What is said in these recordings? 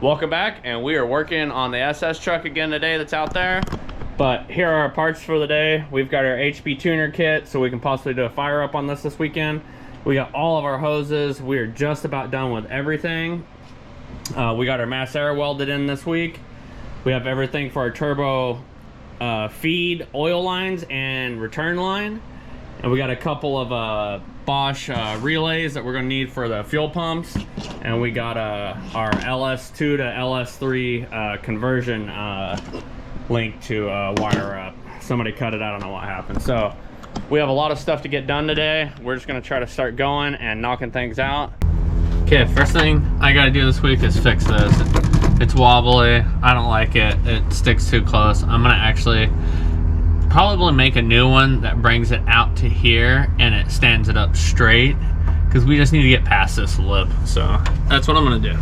Welcome back, and we are working on the SS truck again today that's out there. But here are our parts for the day. We've got our HP tuner kit, so we can possibly do a fire up on this weekend. We got all of our hoses. We are just about done with everything. We got our mass air welded in this week. We have everything for our turbo feed oil lines and return line. And we got a couple of Bosch relays that we're gonna need for the fuel pumps. And we got our LS2 to LS3 conversion link to wire up. Somebody cut it, I don't know what happened. So we have a lot of stuff to get done today. We're just gonna try to start going and knocking things out. Okay, first thing I gotta do this week is fix this. It's wobbly, I don't like it. It sticks too close. I'm gonna actually probably make a new one that brings it out to here and it stands it up straight, because we just need to get past this lip. So that's what I'm gonna do.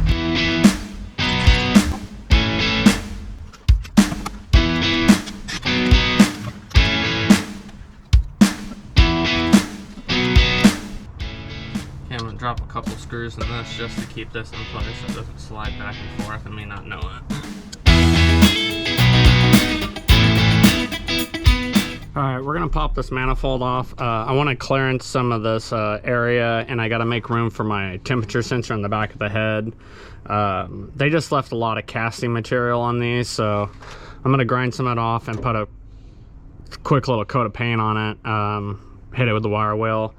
Okay, I'm gonna drop a couple screws in this just to keep this in place so it doesn't slide back and forth and me not know it. Alright, we're going to pop this manifold off. I want to clearance some of this area, and I got to make room for my temperature sensor in the back of the head. They just left a lot of casting material on these, so I'm going to grind some of it off and put a quick little coat of paint on it, hit it with the wire wheel,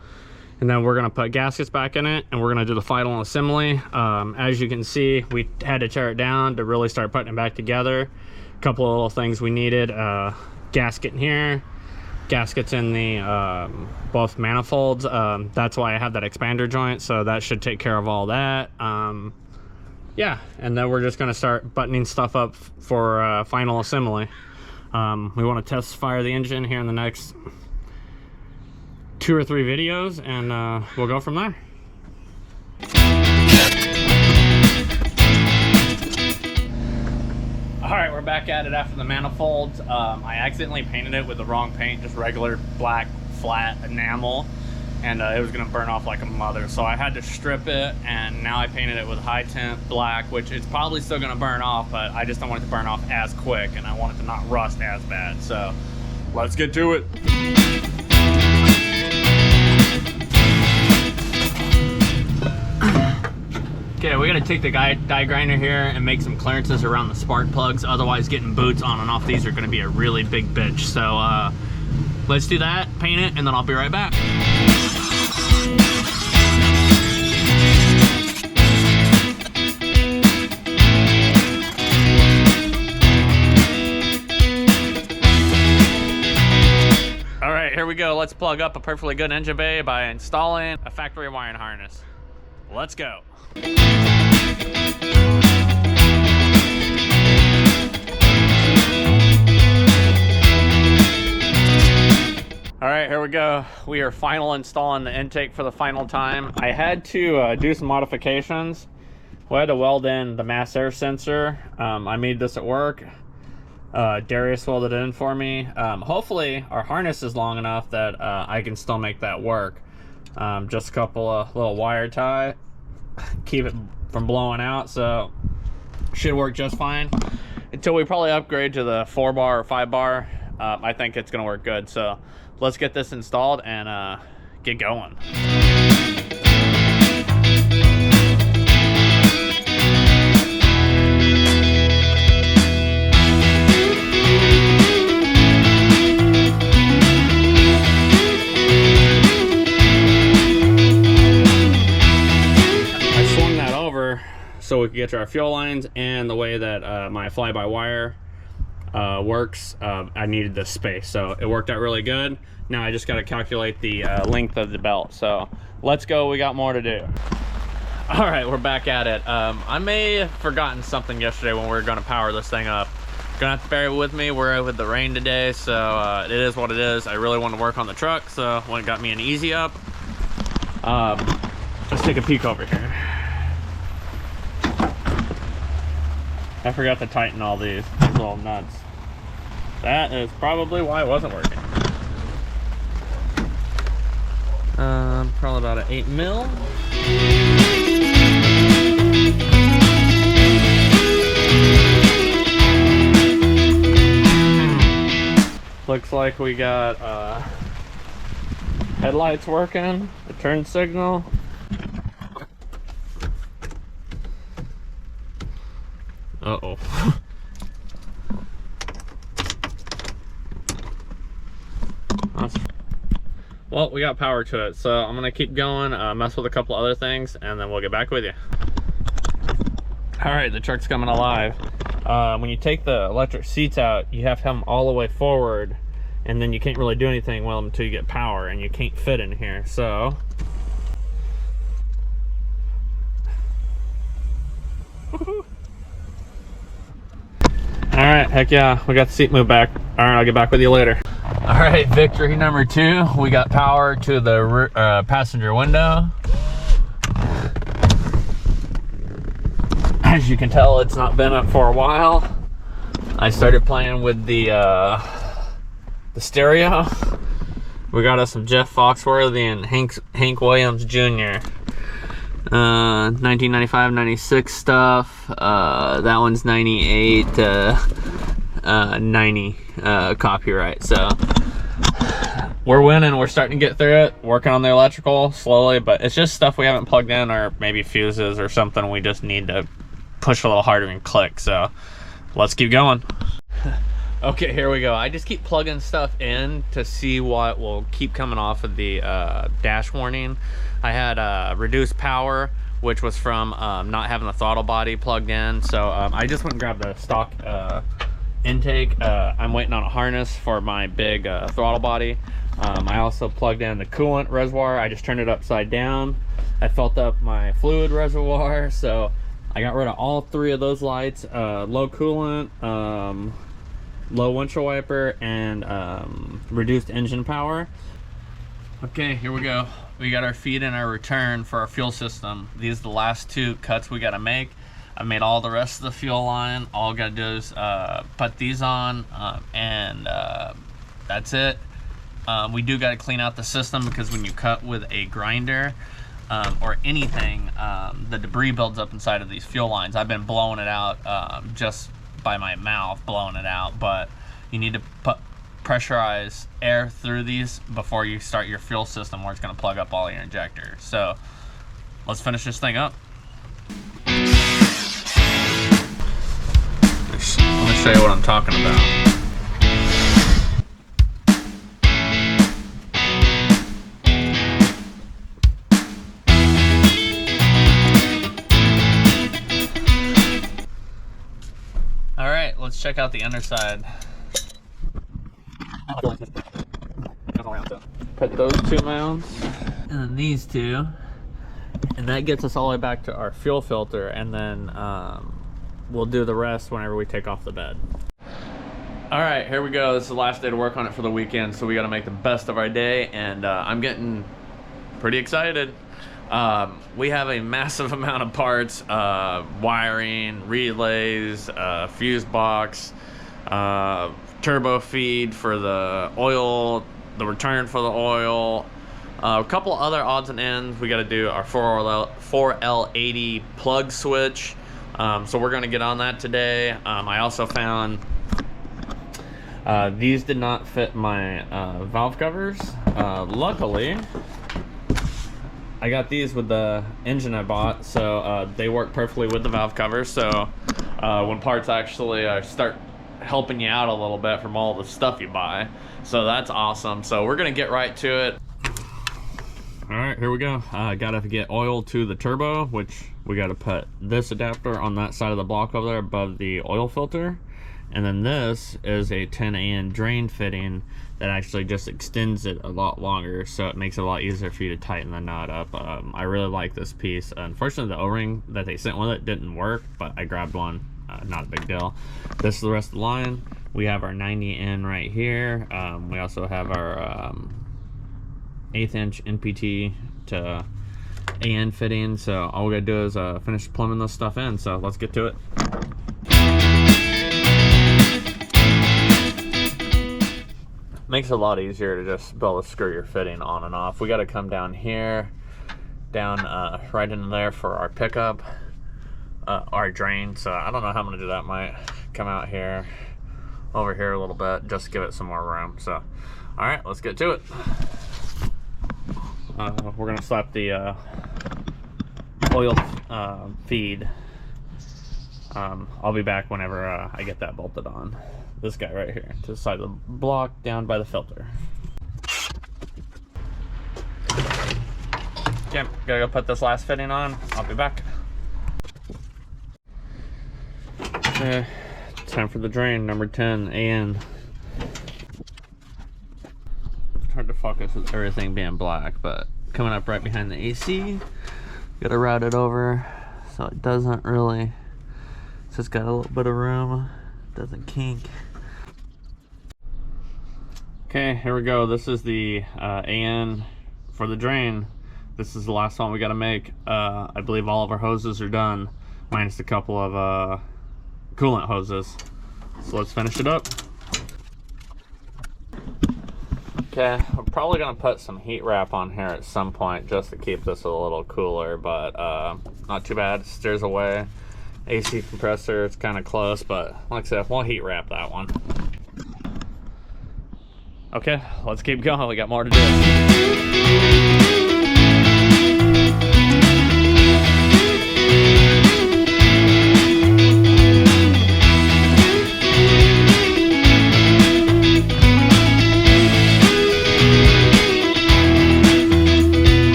and then we're going to put gaskets back in it, and we're going to do the final assembly. As you can see, we had to tear it down to really start putting it back together. A couple of little things we needed, gasket in here, gaskets in the both manifolds. That's why I have that expander joint, so that should take care of all that. Yeah, and then we're just going to start buttoning stuff up for final assembly. We want to test fire the engine here in the next 2 or 3 videos, and we'll go from there. Alright, we're back at it after the manifolds. I accidentally painted it with the wrong paint, just regular black flat enamel, and it was going to burn off like a mother, so I had to strip it, and now I painted it with high temp black, which it's probably still going to burn off, but I just don't want it to burn off as quick, and I want it to not rust as bad. So let's get to it. Okay, we gotta take the die grinder here and make some clearances around the spark plugs. Otherwise, getting boots on and off these are gonna be a really big bitch. So let's do that, paint it, and then I'll be right back. All right, here we go. Let's plug up a perfectly good engine bay by installing a factory wiring harness. Let's go. All right, here we go. We are final installing the intake for the final time. I had to do some modifications. We had to weld in the mass air sensor. I made this at work. Darius welded it in for me. Hopefully our harness is long enough that I can still make that work. Just a couple of little wire tie, keep it from blowing out, so should work just fine until we probably upgrade to the 4-bar or 5-bar. I think it's gonna work good, so let's get this installed and get going. So we can get to our fuel lines, and the way that my fly-by-wire works, I needed this space, so it worked out really good. Now I just got to calculate the length of the belt, so let's go. We got more to do. All right, we're back at it. I may have forgotten something yesterday when we were going to power this thing up. Gonna have to bear with me. We're with the rain today, so it is what it is. I really want to work on the truck, so when it got me an easy up. Let's take a peek over here. I forgot to tighten all these little nuts. That is probably why it wasn't working. Probably about an 8 mil. looks like we got headlights working, the turn signal. Uh-oh. Well, we got power to it, so I'm gonna keep going, mess with a couple other things, and then we'll get back with you. All right, the truck's coming alive. When you take the electric seats out, you have to have them all the way forward, and then you can't really do anything with them until you get power, and you can't fit in here, so. All right, heck yeah, we got the seat moved back. All right, I'll get back with you later. All right, victory number 2. We got power to the passenger window. As you can tell, it's not been up for a while. I started playing with the stereo. We got us some Jeff Foxworthy and Hank Williams Jr. 1995-96 stuff. That one's 98 90 copyright. So we're winning. We're starting to get through it, working on the electrical slowly, but it's just stuff we haven't plugged in, or maybe fuses or something we just need to push a little harder and click. So let's keep going. Okay, here we go. I just keep plugging stuff in to see what will keep coming off of the dash warning. I had reduced power, which was from not having the throttle body plugged in. So I just went and grabbed the stock intake. I'm waiting on a harness for my big throttle body. I also plugged in the coolant reservoir. I just turned it upside down. I filled up my fluid reservoir. So I got rid of all 3 of those lights, low coolant, low windshield wiper, and reduced engine power. Okay, here we go. We got our feed and our return for our fuel system. These are the last 2 cuts we got to make. I made all the rest of the fuel line. All I got to do is put these on, and that's it. We do got to clean out the system, because when you cut with a grinder or anything, the debris builds up inside of these fuel lines. I've been blowing it out just by my mouth, blowing it out, but you need to put pressurized air through these before you start your fuel system, where it's going to plug up all your injectors. So let's finish this thing up. Let me show you what I'm talking about. All right, let's check out the underside. Put those 2 mounts, and then these 2, and that gets us all the way back to our fuel filter, and then we'll do the rest whenever we take off the bed. All right, here we go. This is the last day to work on it for the weekend, so we got to make the best of our day, and I'm getting pretty excited. We have a massive amount of parts, wiring, relays, fuse box, turbo feed for the oil, the return for the oil, a couple other odds and ends. We got to do our 4L80 plug switch, so we're going to get on that today. I also found these did not fit my valve covers. Luckily, I got these with the engine I bought, so they work perfectly with the valve covers. So when parts actually start helping you out a little bit from all the stuff you buy, so that's awesome. So we're gonna get right to it. All right, here we go. Gotta get oil to the turbo, which we gotta put this adapter on that side of the block over there above the oil filter, and then this is a 10AN drain fitting that actually just extends it a lot longer, so it makes it a lot easier for you to tighten the knot up. I really like this piece. Unfortunately, the O-ring that they sent with it didn't work, but I grabbed one. Not a big deal. This is the rest of the line. We have our 90N right here. We also have our 1/8 inch NPT to AN fitting. So all we gotta do is finish plumbing this stuff in. So let's get to it. Makes it a lot easier to just be able to screw your fitting on and off. We got to come down here, down right into there for our pickup, our drain. So I don't know how I'm gonna do that. Might come out here, over here a little bit just to give it some more room. So, all right, let's get to it. We're gonna slap the oil feed. I'll be back whenever I get that bolted on. This guy right here to the side of the block down by the filter. Okay, gotta go put this last fitting on. I'll be back. Okay, time for the drain, number 10, AN. It's hard to focus with everything being black, but coming up right behind the AC. Gotta route it over so it doesn't really, it's just got a little bit of room, doesn't kink. Okay, here we go. This is the AN for the drain. This is the last one we gotta make. I believe all of our hoses are done, minus a couple of coolant hoses. So let's finish it up. Okay, I'm probably gonna put some heat wrap on here at some point just to keep this a little cooler, but not too bad. Steers away. AC compressor, it's kind of close, but like I said, we'll heat wrap that one. Okay, let's keep going. We got more to do.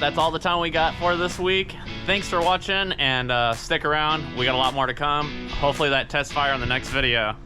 That's all the time we got for this week. Thanks for watching, and stick around. We got a lot more to come. Hopefully that test fire in the next video.